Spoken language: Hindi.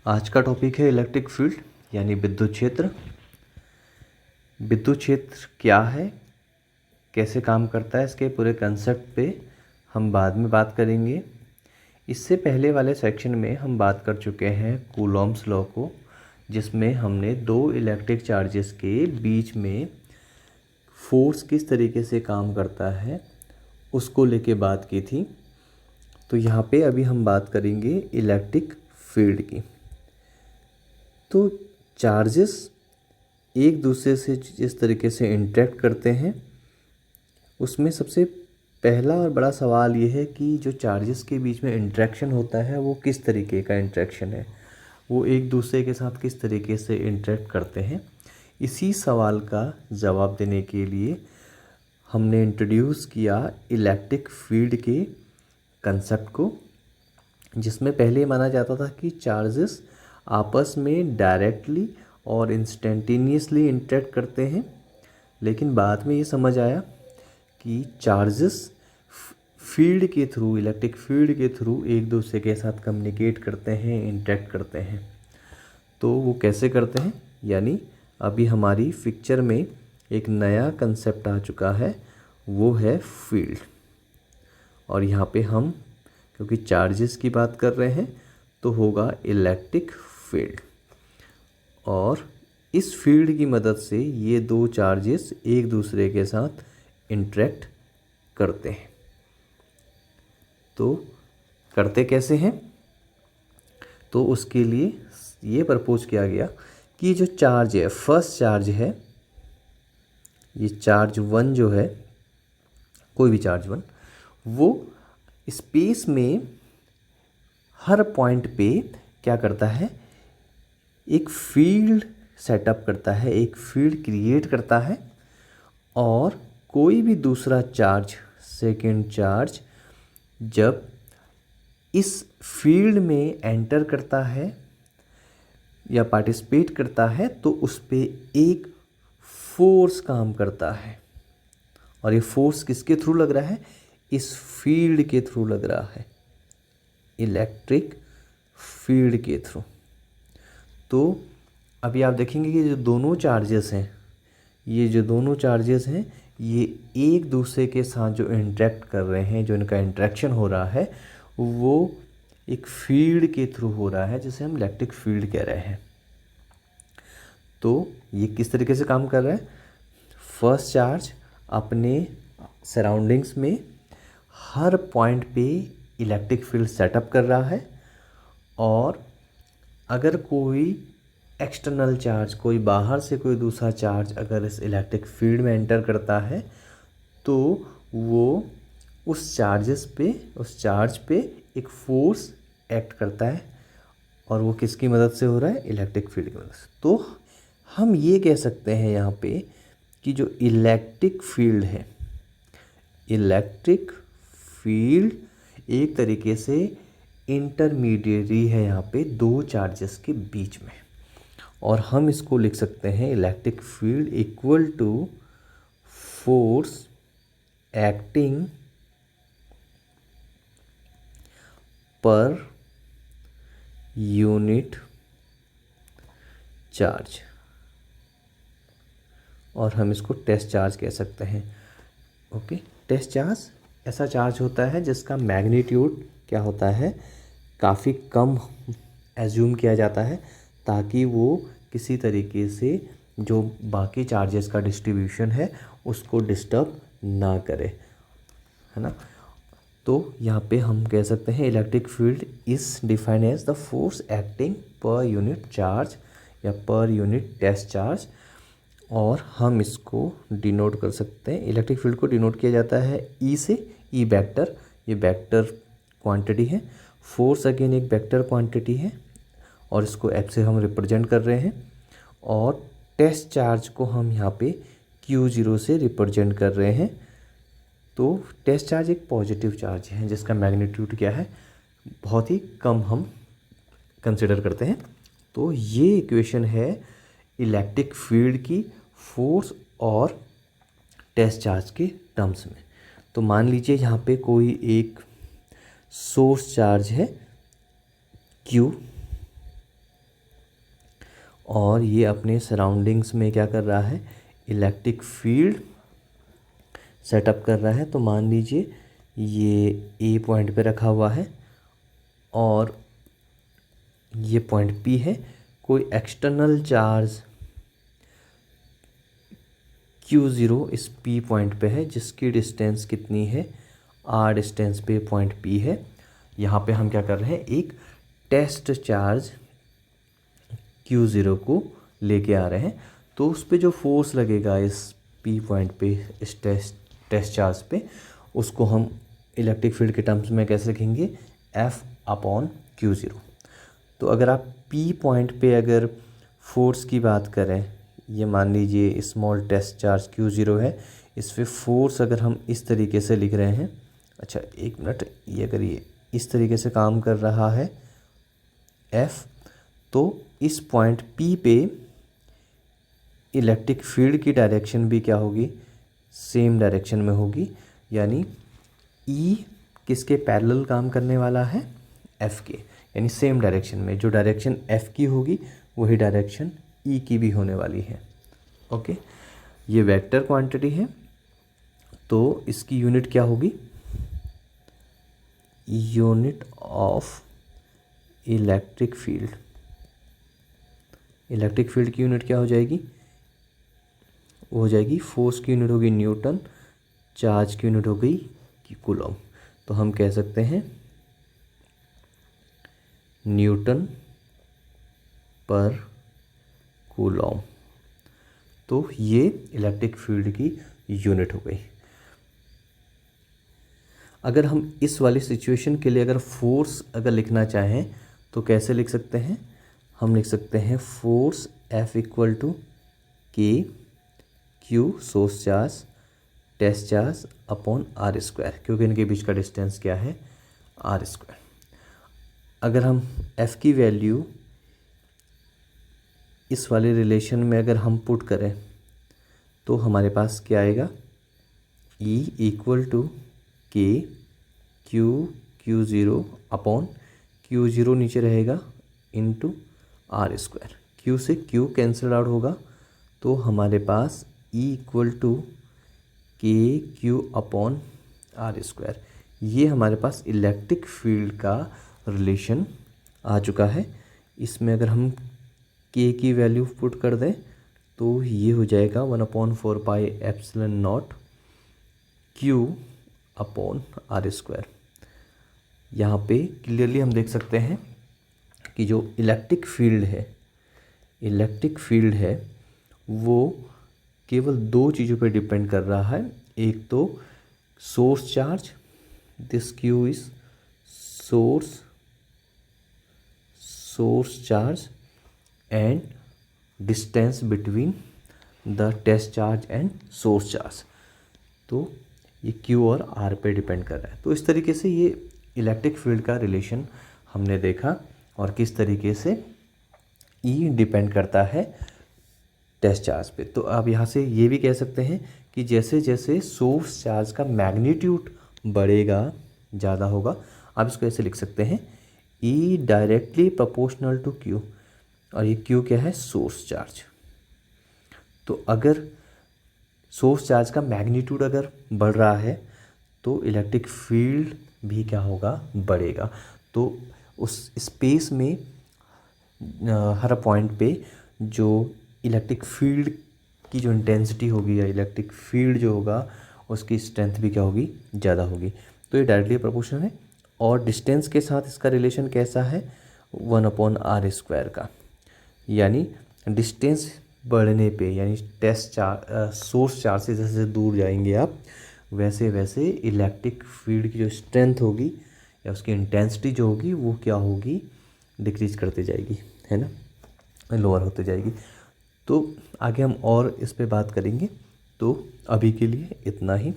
आज का टॉपिक है इलेक्ट्रिक फील्ड यानी विद्युत क्षेत्र। विद्युत क्षेत्र क्या है, कैसे काम करता है, इसके पूरे कंसेप्ट पे हम बाद में बात करेंगे। इससे पहले वाले सेक्शन में हम बात कर चुके हैं कूलॉम्स लॉ को, जिसमें हमने दो इलेक्ट्रिक चार्जेस के बीच में फोर्स किस तरीके से काम करता है उसको लेके बात की थी। तो यहाँ पे अभी हम बात करेंगे इलेक्ट्रिक फील्ड की। तो चार्जेस एक दूसरे से जिस तरीके से इंटरेक्ट करते हैं, उसमें सबसे पहला और बड़ा सवाल ये है कि जो चार्जेस के बीच में इंटरेक्शन होता है वो किस तरीके का इंटरेक्शन है, वो एक दूसरे के साथ किस तरीके से इंटरेक्ट करते हैं। इसी सवाल का जवाब देने के लिए हमने इंट्रोड्यूस किया इलेक्ट्रिक फील्ड के कंसेप्ट को, जिसमें पहले माना जाता था कि चार्जेस आपस में डायरेक्टली और इंस्टेंटेनियसली इंटरेक्ट करते हैं, लेकिन बाद में ये समझ आया कि चार्जेस फील्ड के थ्रू, इलेक्ट्रिक फील्ड के थ्रू एक दूसरे के साथ कम्युनिकेट करते हैं, इंटरेक्ट करते हैं। तो वो कैसे करते हैं, यानी अभी हमारी पिक्चर में एक नया कंसेप्ट आ चुका है, वो है फील्ड। और यहाँ पे हम क्योंकि चार्जेस की बात कर रहे हैं तो होगा इलेक्ट्रिक फील्ड, और इस फील्ड की मदद से ये दो चार्जेस एक दूसरे के साथ इंटरेक्ट करते हैं। तो करते कैसे हैं, तो उसके लिए ये प्रपोज किया गया कि जो चार्ज है, फर्स्ट चार्ज है, ये चार्ज 1 जो है, कोई भी चार्ज 1, वो स्पेस में हर पॉइंट पे क्या करता है, एक फील्ड सेटअप करता है, एक फील्ड क्रिएट करता है। और कोई भी दूसरा चार्ज, सेकेंड चार्ज, जब इस फील्ड में एंटर करता है या पार्टिसिपेट करता है तो उस पे एक फोर्स काम करता है। और ये फोर्स किसके थ्रू लग रहा है, इस फील्ड के थ्रू लग रहा है, इलेक्ट्रिक फील्ड के थ्रू। तो अभी आप देखेंगे कि जो दोनों चार्जेस हैं, ये जो दोनों चार्जेस हैं, ये एक दूसरे के साथ जो इंटरेक्ट कर रहे हैं, जो इनका इंटरेक्शन हो रहा है, वो एक फील्ड के थ्रू हो रहा है, जिसे हम इलेक्ट्रिक फील्ड कह रहे हैं। तो ये किस तरीके से काम कर रहा है, फर्स्ट चार्ज अपने सराउंडिंग्स में हर पॉइंट पे इलेक्ट्रिक फील्ड सेटअप कर रहा है, और अगर कोई एक्सटर्नल चार्ज, कोई बाहर से कोई दूसरा चार्ज अगर इस इलेक्ट्रिक फील्ड में एंटर करता है तो वो उस चार्ज पे एक फोर्स एक्ट करता है, और वो किसकी मदद से हो रहा है, इलेक्ट्रिक फील्ड की मदद से। तो हम ये कह सकते हैं यहाँ पे कि जो इलेक्ट्रिक फील्ड है, इलेक्ट्रिक फील्ड एक तरीके से इंटरमीडिएरी है यहाँ पे दो चार्जेस के बीच में, और हम इसको लिख सकते हैं electric field equal to force acting per unit charge, और हम इसको टेस्ट चार्ज कह सकते हैं। ओके, टेस्ट चार्ज ऐसा चार्ज होता है जिसका मैग्नीट्यूड क्या होता है, काफ़ी कम एज्यूम किया जाता है, ताकि वो किसी तरीके से जो बाकी चार्जेस का डिस्ट्रीब्यूशन है उसको डिस्टर्ब ना करे, है ना। तो यहाँ पे हम कह सकते हैं electric field is defined as the force acting per unit charge या पर यूनिट टेस्ट चार्ज, और हम इसको डिनोट कर सकते हैं, इलेक्ट्रिक फील्ड को डिनोट किया जाता है ई से, ई वेक्टर, ये वेक्टर क्वांटिटी है, फोर्स अगेन एक वेक्टर क्वांटिटी है, और इसको एफ से हम रिप्रेजेंट कर रहे हैं, और टेस्ट चार्ज को हम यहाँ पे Q0 से रिप्रेजेंट कर रहे हैं। तो टेस्ट चार्ज एक पॉजिटिव चार्ज है जिसका मैग्नीट्यूड क्या है, बहुत ही कम हम कंसिडर करते हैं। तो ये इक्वेशन है इलेक्ट्रिक फील्ड की फोर्स और टेस्ट चार्ज के टर्म्स में। तो मान लीजिए यहाँ पे कोई एक सोर्स चार्ज है Q, और ये अपने सराउंडिंग्स में क्या कर रहा है, इलेक्ट्रिक फील्ड सेटअप कर रहा है। तो मान लीजिए ये ए पॉइंट पे रखा हुआ है और ये पॉइंट पी है। कोई एक्सटर्नल चार्ज Q0 इस P पॉइंट पे है, जिसकी डिस्टेंस कितनी है, R डिस्टेंस पे पॉइंट P है। यहाँ पे हम क्या कर रहे हैं, एक टेस्ट चार्ज Q0 को लेके आ रहे हैं। तो उस पे जो फोर्स लगेगा इस P पॉइंट पे, इस टेस्ट चार्ज पे, उसको हम इलेक्ट्रिक फील्ड के टर्म्स में कैसे लिखेंगे, F/Q0। तो अगर आप P पॉइंट पे अगर फोर्स की बात करें, ये मान लीजिए स्मॉल टेस्ट चार्ज Q0 है, इस पे फोर्स अगर हम इस तरीके से लिख रहे हैं, अच्छा एक मिनट, ये अगर ये इस तरीके से काम कर रहा है F, तो इस पॉइंट P पे इलेक्ट्रिक फील्ड की डायरेक्शन भी क्या होगी, सेम डायरेक्शन में होगी। यानी E किसके पैरेलल काम करने वाला है, F के, यानी सेम डायरेक्शन में। जो डायरेक्शन F की होगी वही डायरेक्शन E की भी होने वाली है। ओके, ये वेक्टर क्वांटिटी है, तो इसकी यूनिट क्या होगी, unit of electric field. Electric field की यूनिट क्या हो जाएगी, वो हो जाएगी, फोर्स की यूनिट होगी न्यूटन, चार्ज की यूनिट हो गई कूलम। तो हम कह सकते हैं न्यूटन पर कूलम। तो ये इलेक्ट्रिक फील्ड की यूनिट हो गई। अगर हम इस वाली सिचुएशन के लिए अगर फोर्स अगर लिखना चाहें तो कैसे लिख सकते हैं, हम लिख सकते हैं force F = K Q source charge test charge upon R², क्योंकि इनके बीच का डिस्टेंस क्या है, R²। अगर हम F की वैल्यू इस वाले रिलेशन में अगर हम पुट करें तो हमारे पास क्या आएगा, E = K Q Q0 upon Q0 नीचे रहेगा इंटू R²। Q से Q कैंसिल आउट होगा, तो हमारे पास E = K Q upon R²। ये हमारे पास इलेक्ट्रिक फील्ड का रिलेशन आ चुका है। इसमें अगर हम K की वैल्यू पुट कर दें तो ये हो जाएगा 1/4 pi epsilon not Q upon R²। यहाँ पे क्लियरली हम देख सकते हैं कि जो इलेक्ट्रिक फील्ड है वो केवल दो चीज़ों पे डिपेंड कर रहा है। एक तो source charge, this Q is source charge and distance between the test charge and source charge. तो ये Q और R पे डिपेंड कर रहा है। तो इस तरीके से ये इलेक्ट्रिक फील्ड का रिलेशन हमने देखा और किस तरीके से E डिपेंड करता है टेस्ट चार्ज पे। तो आप यहाँ से ये भी कह सकते हैं कि जैसे जैसे सोर्स चार्ज का मैग्नीट्यूड बढ़ेगा, ज़्यादा होगा, आप इसको ऐसे लिख सकते हैं E directly proportional to Q, और ये Q क्या है, सोर्स चार्ज। तो अगर सोर्स चार्ज का मैग्नीट्यूड अगर बढ़ रहा है तो इलेक्ट्रिक फील्ड भी क्या होगा, बढ़ेगा। तो उस स्पेस में हर पॉइंट पे जो इलेक्ट्रिक फील्ड की जो इंटेंसिटी होगी या इलेक्ट्रिक फील्ड जो होगा उसकी स्ट्रेंथ भी क्या होगी, ज़्यादा होगी। तो ये डायरेक्टली प्रोपोर्शनल है। और डिस्टेंस के साथ इसका रिलेशन कैसा है, 1/R² का। यानी डिस्टेंस बढ़ने पे, यानी सोर्स चार्ज से जैसे दूर जाएंगे आप, वैसे वैसे इलेक्ट्रिक फील्ड की जो स्ट्रेंथ होगी या उसकी इंटेंसिटी जो होगी वो क्या होगी, डिक्रीज करते जाएगी, है ना, लोअर होते जाएगी। तो आगे हम और इस पे बात करेंगे। तो अभी के लिए इतना ही।